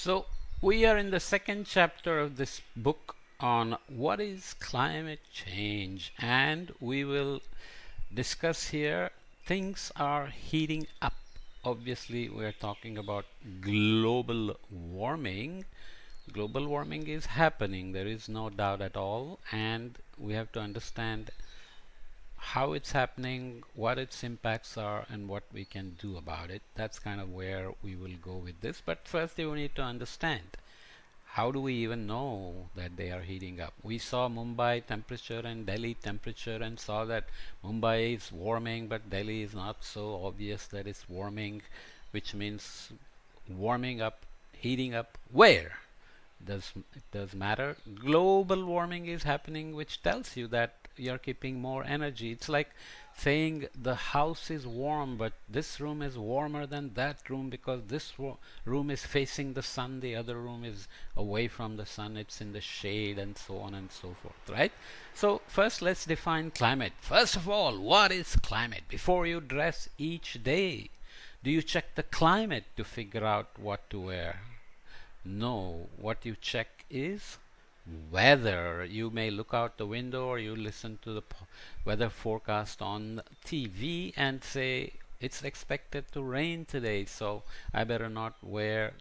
So, we are in the second chapter of this book on what is climate change, and we will discuss here things are heating up. Obviously, we are talking about global warming. Global warming is happening, there is no doubt at all, and we have to understand how it's happening, what its impacts are, and what we can do about it. That's kind of where we will go with this. But first, you need to understand, how do we even know that they are heating up? We saw Mumbai temperature and Delhi temperature and saw that Mumbai is warming, but Delhi is not so obvious that it's warming, which means warming up, heating up. Where? It does matter. Global warming is happening, which tells you that you're keeping more energy. It's like saying the house is warm, but this room is warmer than that room because this room is facing the sun, the other room is away from the sun, it's in the shade, and so on and so forth, right? So first let's define climate. First of all, what is climate? Before you dress each day, do you check the climate to figure out what to wear? No, what you check is weather. You may look out the window or you listen to the weather forecast on TV and say it's expected to rain today, so I better not wear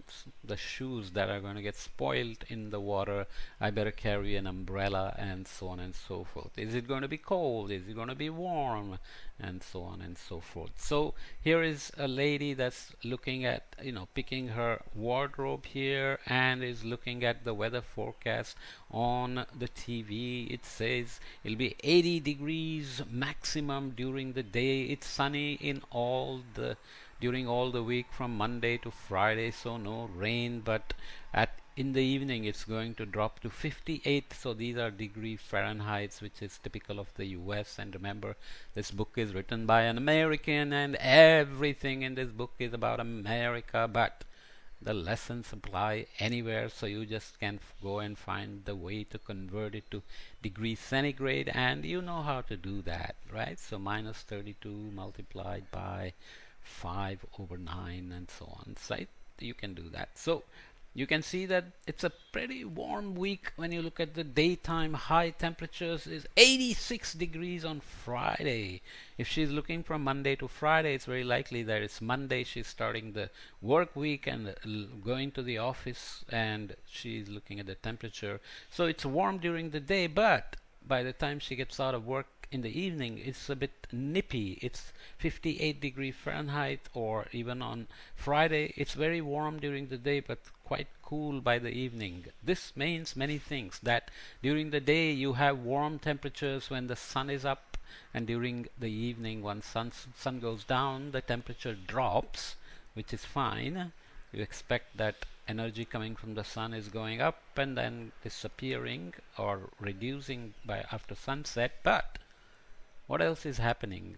the shoes that are going to get spoiled in the water. I better carry an umbrella, and so on and so forth. Is it going to be cold? Is it going to be warm? And so on and so forth. So here is a lady that's looking at, picking her wardrobe here and is looking at the weather forecast on the TV. It says it'll be 80 degrees maximum during the day. It's sunny during all the week from Monday to Friday, so no rain, but in the evening it's going to drop to 58. So these are degree Fahrenheit, which is typical of the US. And remember, this book is written by an American and everything in this book is about America, but the lessons apply anywhere, so you just can go and find the way to convert it to degrees centigrade, and you know how to do that, right? So minus 32 multiplied by 5 over 9 and so on, right? You can do that. So you can see that it's a pretty warm week. When you look at the daytime high temperatures is 86 degrees on Friday. If she's looking from Monday to Friday, it's very likely that it's Monday she's starting the work week and going to the office, and she's looking at the temperature. So it's warm during the day, but by the time she gets out of work in the evening, it's a bit nippy. It's 58 degrees Fahrenheit, or even on Friday, it's very warm during the day, but quite cool by the evening. This means many things, that during the day you have warm temperatures when the sun is up, and during the evening when sun goes down, the temperature drops, which is fine. You expect that energy coming from the sun is going up and then disappearing or reducing by after sunset. But what else is happening?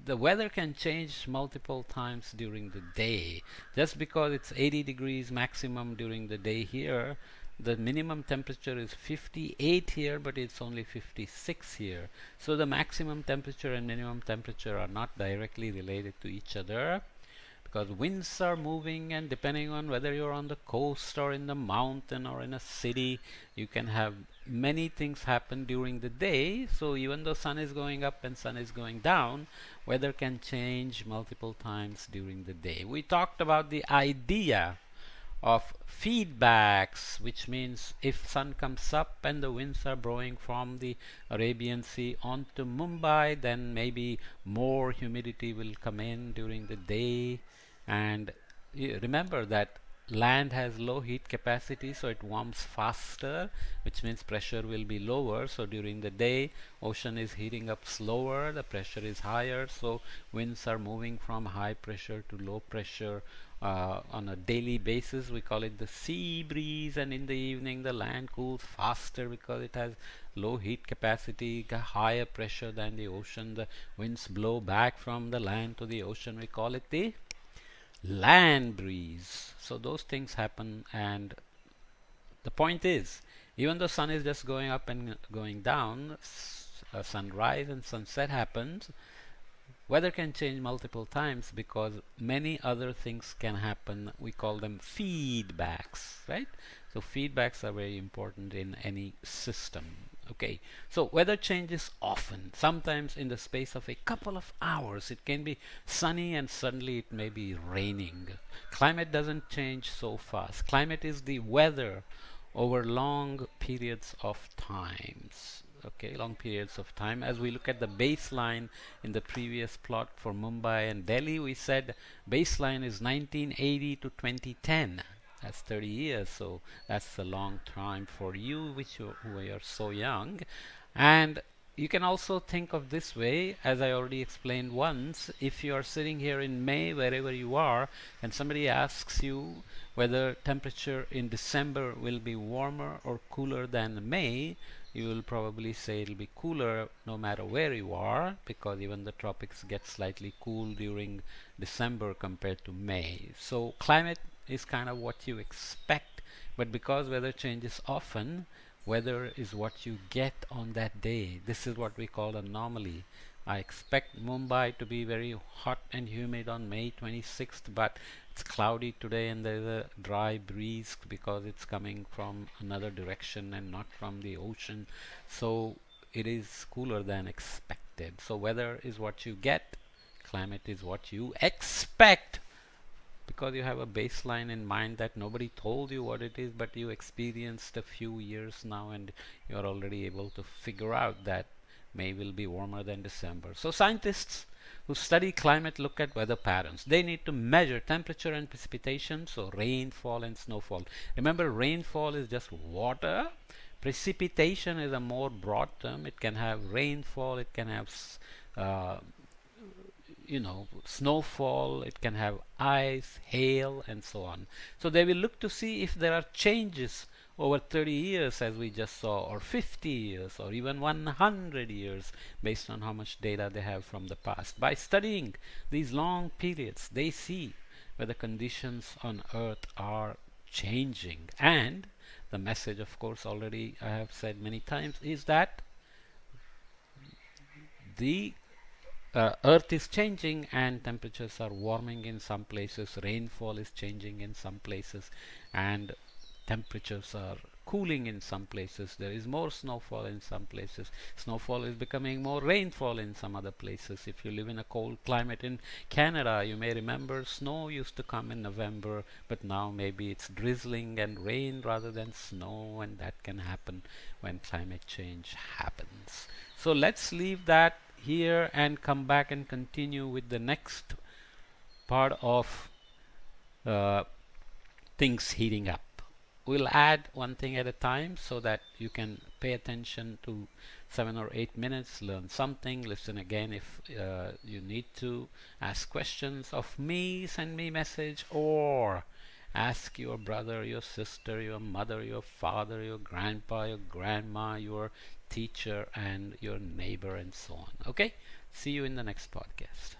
The weather can change multiple times during the day. Just because it's 80 degrees maximum during the day here, the minimum temperature is 58 here, but it's only 56 here. So the maximum temperature and minimum temperature are not directly related to each other, because winds are moving, and depending on whether you're on the coast or in the mountain or in a city, you can have many things happen during the day. So even though sun is going up and sun is going down, weather can change multiple times during the day. We talked about the idea of feedbacks, which means if sun comes up and the winds are blowing from the Arabian Sea onto Mumbai, then maybe more humidity will come in during the day. And remember that land has low heat capacity, so it warms faster, which means pressure will be lower. So during the day, ocean is heating up slower, the pressure is higher, so winds are moving from high pressure to low pressure on a daily basis. We call it the sea breeze. And in the evening, the land cools faster because it has low heat capacity, higher pressure than the ocean. The winds blow back from the land to the ocean. We call it the land breeze. So those things happen, and the point is, even though sun is just going up and going down, sunrise and sunset happens, Weather can change multiple times because many other things can happen. We call them feedbacks, right? So feedbacks are very important in any system. Okay, so weather changes often, sometimes in the space of a couple of hours. It can be sunny and suddenly it may be raining. Climate doesn't change so fast. Climate is the weather over long periods of times. Okay, long periods of time. As we look at the baseline in the previous plot for Mumbai and Delhi, we said baseline is 1980 to 2010. That's 30 years, so that's a long time for you, who are so young. And you can also think of this way, as I already explained once. If you are sitting here in May, wherever you are, and somebody asks you whether temperature in December will be warmer or cooler than May, you will probably say it'll be cooler no matter where you are, because even the tropics get slightly cool during December compared to May. So climate is kind of what you expect, but because weather changes often, weather is what you get on that day. This is what we call anomaly. I expect Mumbai to be very hot and humid on May 26th, but it's cloudy today and there's a dry breeze because it's coming from another direction and not from the ocean. So it is cooler than expected. So weather is what you get, climate is what you expect, because you have a baseline in mind that nobody told you what it is, but you experienced a few years now and you're already able to figure out that May will be warmer than December. So scientists who study climate look at weather patterns. They need to measure temperature and precipitation, so rainfall and snowfall. Remember, rainfall is just water. Precipitation is a more broad term. It can have rainfall, it can have uh, snowfall, it can have ice, hail, and so on. So they will look to see if there are changes over 30 years, as we just saw, or 50 years, or even 100 years, based on how much data they have from the past. By studying these long periods, they see whether conditions on Earth are changing. And the message, of course, already I have said many times, is that the Earth is changing and temperatures are warming in some places, rainfall is changing in some places, and temperatures are cooling in some places. There is more snowfall in some places. Snowfall is becoming more rainfall in some other places. If you live in a cold climate in Canada, you may remember snow used to come in November, but now maybe it's drizzling and rain rather than snow, and that can happen when climate change happens. So let's leave that here and come back and continue with the next part of uh, things heating up. We'll add one thing at a time so that you can pay attention to 7 or 8 minutes, learn something, listen again if you need to, ask questions of me, send me message, or ask your brother, your sister, your mother, your father, your grandpa, your grandma, your teacher, and your neighbor, and so on. Okay? See you in the next podcast.